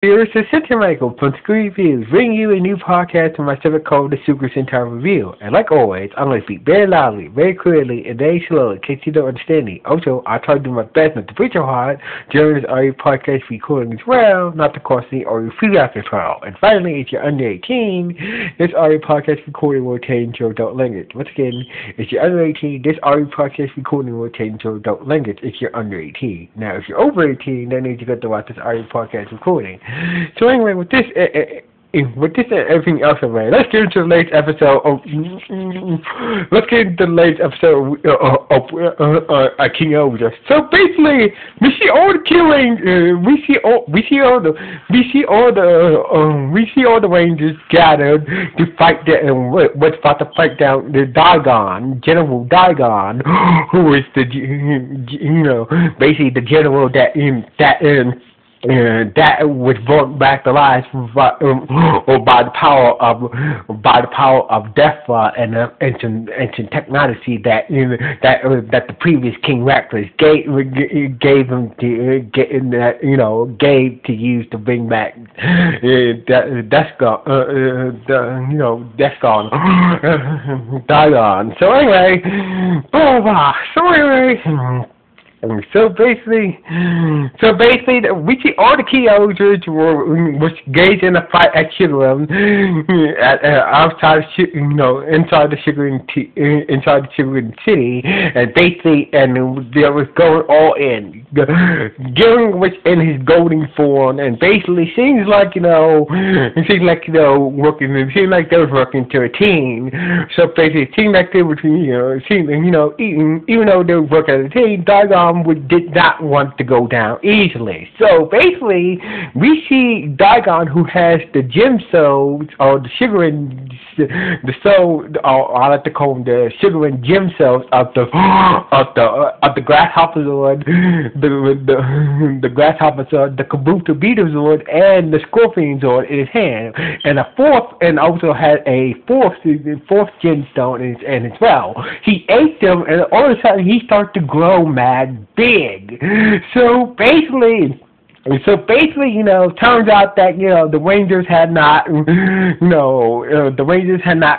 viewers, it's Sentai Michael from Screen Reviews, bringing you a new podcast from my separate called the Super Sentai Review. And like always, I'm going to speak very loudly, very clearly, and very slowly in case you don't understand me. Also, I try to do my best not to preach so hard during this audio podcast recording as well, not to cause any audio feedback as well. And finally, if you're under 18, this audio podcast recording will contain adult language. Once again, if you're under 18, this audio podcast recording will contain adult language if you're under 18. Now, if you're over 18, then you need to go to watch this audio podcast recording. So anyway, with this and everything else already, let's get into the latest episode of King-Ohger. So basically, we see all the killing. We see all the Rangers gathered to fight what's about to fight down the Daigon, General Daigon, who is basically the general that was brought back to life by the power of death and ancient technology that the previous King Reckless gave him gave to use to bring back Dagon. So anyway, So basically, we see all the King-Ohgers was engaged in a fight at Sugarum, outside, inside the Sugarum City, and basically, they was going all in. Garen was in his golden form, and basically seems like they was working to a team. So basically, it seemed like they were, even though they were working as a team, Daigon did not want to go down easily. So basically, we see Daigon, who has the gem souls, or the Sugarin, the soul, or I like to call them the Sugarin gem cells of the Grasshopper Zord, the Grasshopper Zord, the Kabuto Beetle Zord, and the Scorpion Zord in his hand, and also had a fourth gemstone in as well. He ate them, and all of a sudden he started to grow mad big. So basically, turns out that the Rangers had not,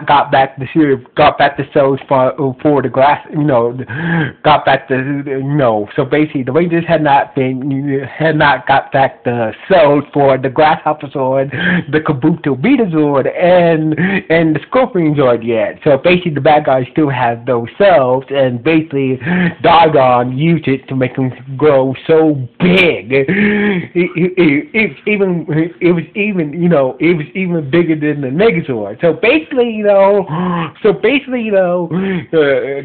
got back the souls for the glass, got back the, so basically the Rangers had not got back the souls for the Grasshopper Zord, the Kabuto Beta Zord, and the Scorpion Zord yet. So basically the bad guys still have those souls, and basically Daigon used it to make them grow so big. It was even bigger than the Megazord. So basically,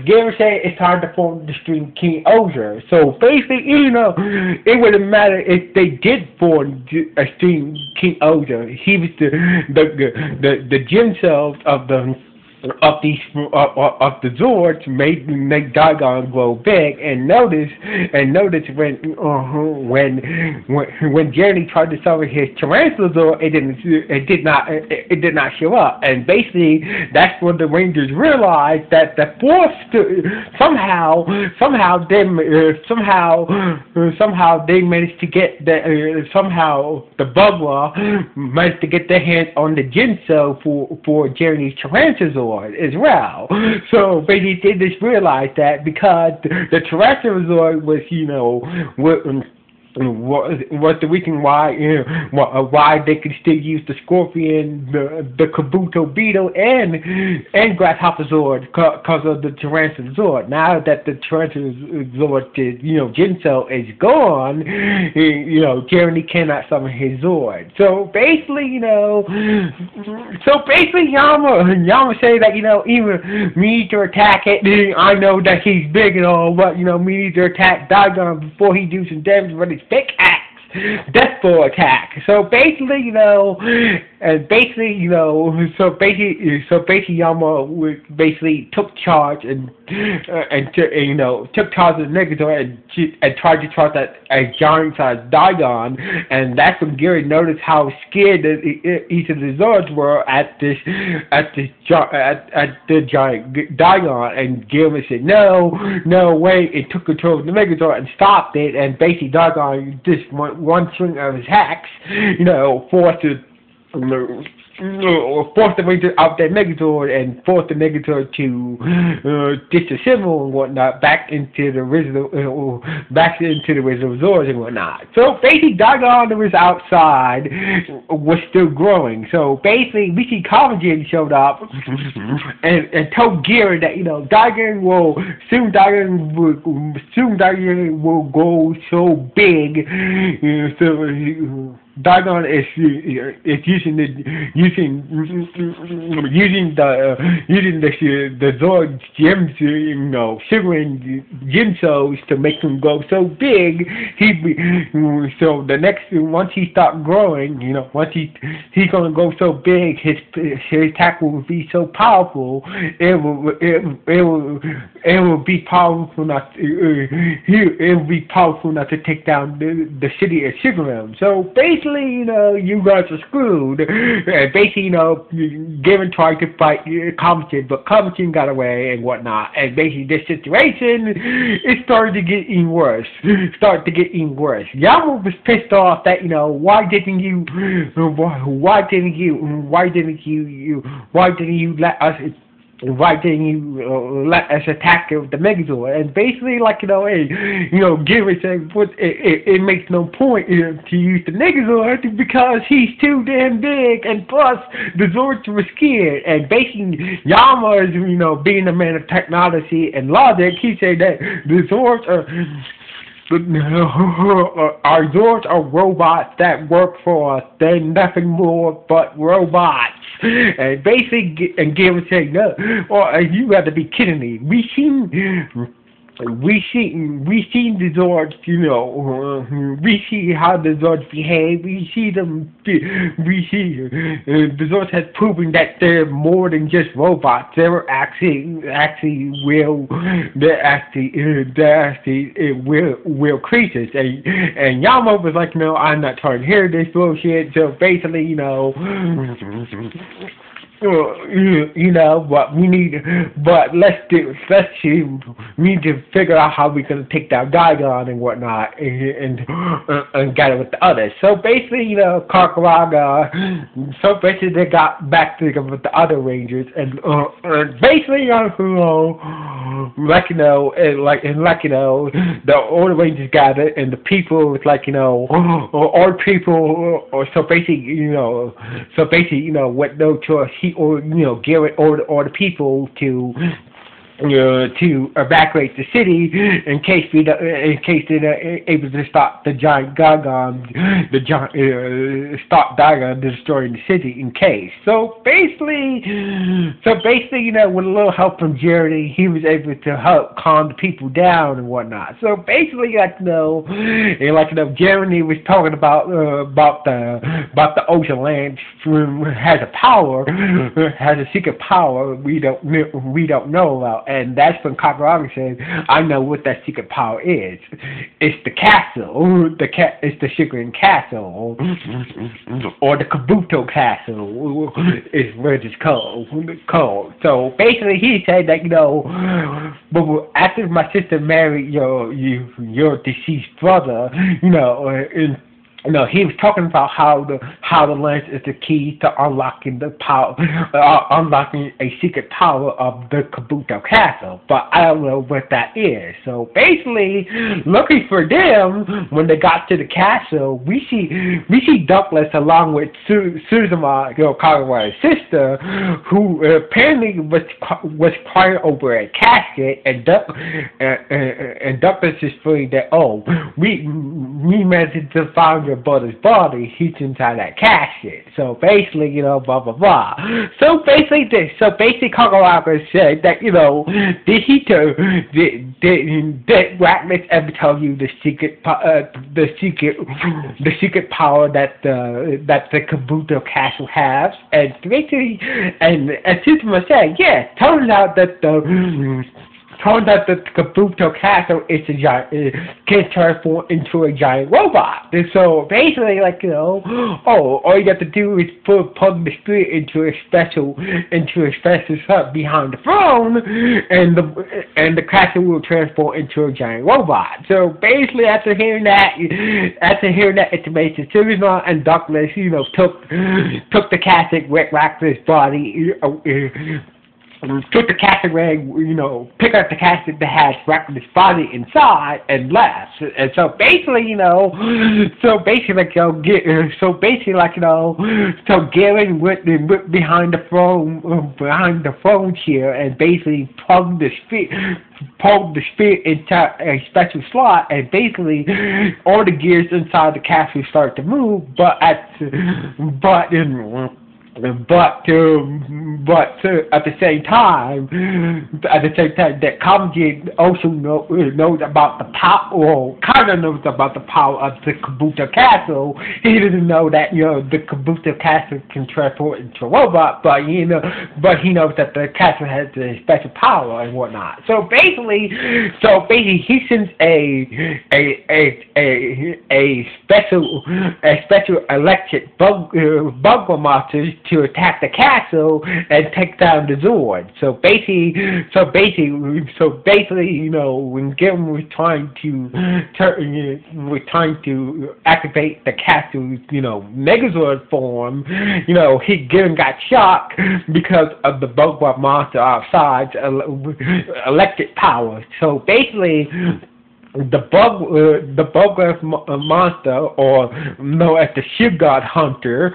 Garen said it's hard to form the Stream King-Ohger. So basically, it wouldn't matter if they did form a Stream King-Ohger. He was the gem cells of the Zords make Daigon grow big, and notice when Jeremy tried to summon his Tarantula Zord, it did not show up, and basically that's when the Rangers realized that the force somehow they managed to get the Bugwa managed to get their hands on the Gem Cell for Jeremy's Tarantula Zord as well. So basically they just realized that because the Tarantula Zord was, was the reason why they could still use the Scorpion, the Kabuto Beetle, and Grasshopper Zord because of the Tarantula Zord. Now that the Tarantula Zord, Jinsel is gone, Jeremy cannot summon his Zord. So basically, Yama say that even me need to attack it. I know that he's big and all, but me need to attack Daigon before he do some damage with his pickaxe. Death Blow attack. So basically, Yama took charge and took charge of the Megazord and tried to charge that a giant-sized Daigon, and that's when Gary noticed how scared each of the Zords were at the giant Daigon, and Gary said, "No way!" It took control of the Megazord and stopped it, and basically Daigon just went one swing of his axe, forced the Ranger out that Megazord and forced the Megazord to disassemble and whatnot back into the original Zords and whatnot. So basically, Diagon was outside, was still growing. So basically, we see Comedy showed up and told Gary that Diagon will go so big. Diagon is using the Zord gems, sugaring gem cells to make him go so big. So the next once he start growing, once he's gonna go so big, his attack will be so powerful. It will be powerful enough. It will be powerful enough to take down the city of Sugarum. So basically, you guys are screwed. Basically, Gavin tried to fight Comitin, but Comitin got away and whatnot. And basically, this situation is starting to get even worse. Yama was pissed off that why didn't you let us attack the Megazord? And basically, Gary said, it makes no point to use the Megazord because he's too damn big, and plus the Zords were scared. And basically, Yama is, being a man of technology and logic, he said that the Zords are. Our Zords are robots that work for us. They're nothing more but robots. And basically, and Gary said, no, you got to be kidding me. We seen the Zords, we see how the Zords behave. We see the Zords has proven that they're more than just robots. They're actually real real creatures. And Yama was like, no, I'm not trying to hear this bullshit. So basically, what we need, we need to figure out how we're gonna take down Diagon and whatnot, and get it with the others. So basically, Kakaraga, they got back together with the other Rangers, and basically, the older Rangers gathered, and the people was like, all people, with no choice, Garrett ordered the people to evacuate the city in case they're able to stop the giant Gargon, stop Diagon destroying the city in case. So basically, with a little help from Jerry, he was able to help calm the people down and whatnot. So basically, Jeremy was talking about the ocean land has a secret power we don't know about. And that's when Kakaraga said, I know what that secret power is. It's the castle. It's the Sugaring Castle. Or the Kabuto Castle is what it's called. So basically he said that, but after my sister married your deceased brother, he was talking about how the lens is the key to unlocking the power, unlocking a secret power of the Kabuto Castle. But I don't know what that is. So basically, looking for them, when they got to the castle, we see Douglas along with Suzuma, Kagura's sister, who apparently was crying over a casket, and Douglas is feeling that, we managed to find your brother's body, he's inside that casket. So basically, blah blah blah. So basically, Kaguraga said that, did Ragnar ever tell you the secret power that the Kabuto Castle has? And basically, and Suzuma said, yes. Turns out that turns out that the Kabuto Castle is a giant, can transform into a giant robot. And so basically, like, all you have to do is plug the spirit into a special hub behind the throne, and the castle will transform into a giant robot. So basically, after hearing that information, Silverman and Douglas, took the castle, wrapped his body. Took the casket rag, picked up the casket that has wrapped his body inside and left. And so basically, Garen went behind the throne chair and basically plugged the spirit into a special slot, and basically all the gears inside the castle started to move, but at the same time, that Kamji also knows about the power, or kind of knows about the power of the Kabuto Castle. He didn't know that the Kabuto Castle can transform into a robot, but he knows that the castle has a special power and whatnot. So basically, he sends a special electric bug monster to attack the castle and take down the Zord. So basically, when Garen was trying to activate the castle's, Megazord form, Garen got shocked because of the bug monster outside's electric power. So basically, the bug monster, or known as the Sugar Hunter,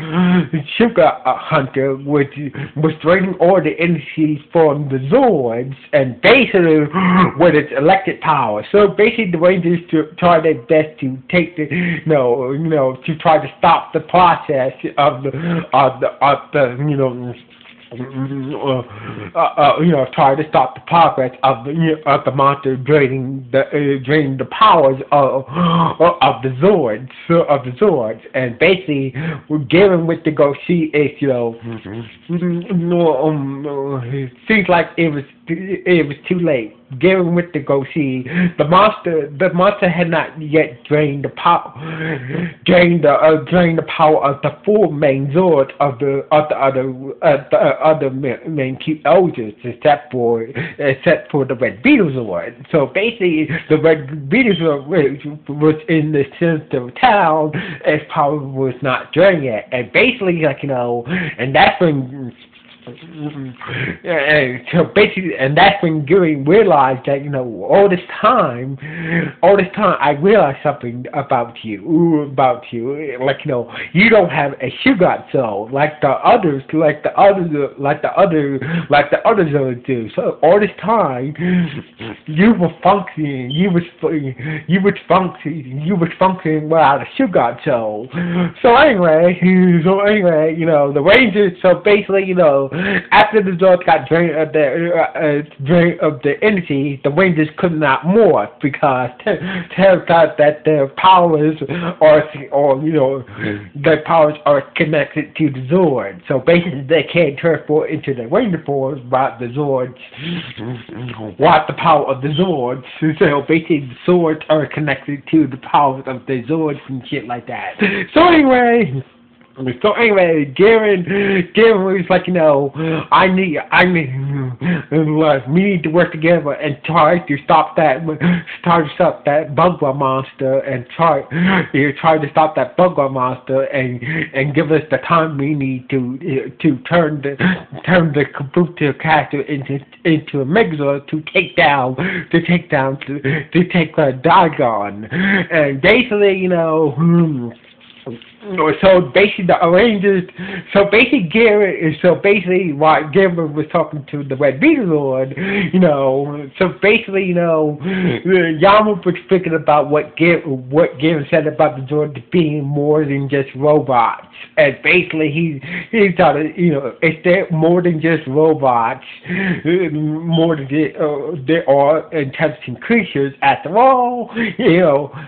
was draining all the energy from the Zords, and basically with its electric power. So basically, the Rangers tried their best to take to try to stop the process of the try to stop the progress of the monster draining the powers of the Zords, and basically Garen went to go see if it seems like it was too late. Garen went to go see the monster. The monster had not yet drained the power of the four main Zords of the other main King-Ohgers, except for the Red Beetle Zord. So basically, the Red Beetle Zord was in the center of town. Its power was not drained yet, and basically, and that's when. And that's when Gary realized that all this time I realized something about you, you don't have a sugar soul like the others do. So all this time you were functioning without a sugar soul. So anyway, the Rangers. So basically, after the Zords got drained of the energy, the Rangers could not morph because Terra thought that their powers are connected to the Zords. So basically, they can't transform into the Ranger forms, but the Zords want the power of the Zords. So basically, the Zords are connected to the powers of the Zords and shit like that. So anyway, Garen was like, we need to work together and try to stop that bug monster, and try to stop that bug monster, and give us the time we need to turn the Kabuto Castle into a Megazord to take Dagon, and basically, So basically, the Rangers. So basically, while Garen was talking to the Red Beetle Lord, So basically, Yama was thinking about what Garen said about the Zord being more than just robots, and basically he thought, if they're more than just robots, more than they are intelligent creatures. After all,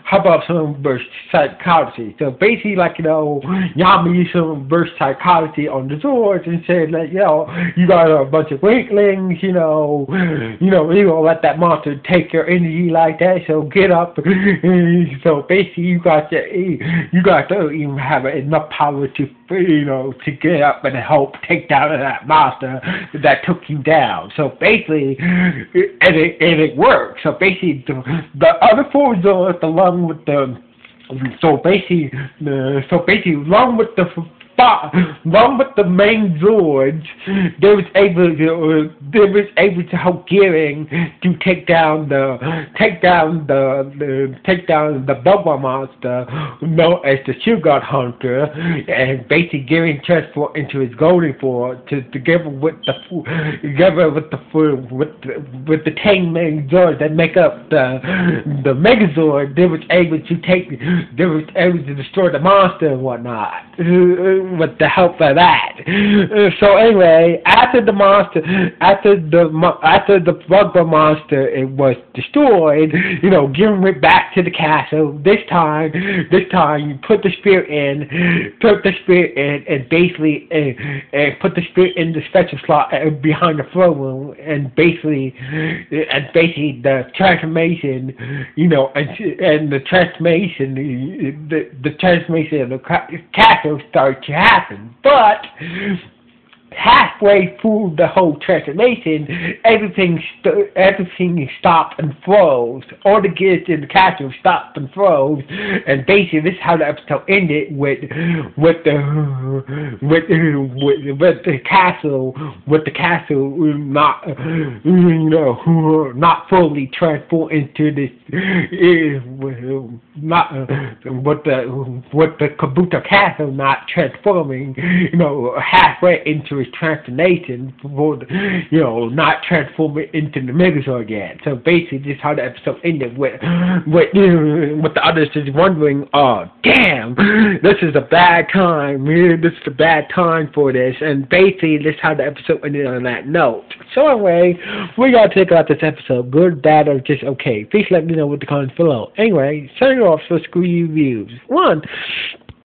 how about some psychology? So basically, Yama used some reverse psychology on the Zords and said that, you got a bunch of weaklings, you don't let that monster take your energy like that, so get up. So basically you got to even have enough power to get up and help take down that monster that took you down. So basically, and it worked. So basically, the other four Zords, along with the along with the main Zords, they was able to help Gearing to take down the Bubba monster known as the Sugar Hunter, and basically Gearing transformed into his golden form together with the 10 main Zords that make up the Megazord. They was able to destroy the monster and whatnot with the help of that. So anyway, after the Bugger monster it was destroyed, Gearing went back to the castle. This time you put the spear in, and basically put the spear in the special slot behind the throne room, and basically the transformation, and the transformation of the castle started to happen. But halfway through the whole transformation, everything stopped and froze. All the gears in the castle stopped and froze, and basically this is how the episode ended with the castle not fully transformed into this with the Kabuto castle not transforming halfway into his transformation for not transforming into the Megazord again. So basically this is how the episode ended with the others just wondering, oh damn, this is a bad time, this is a bad time for this, and basically this is how the episode ended on that note. So anyway, we gotta take out this episode, good, bad, or just okay. Please let me know what the comments below. Anyway, signing off, so screw you views. 1.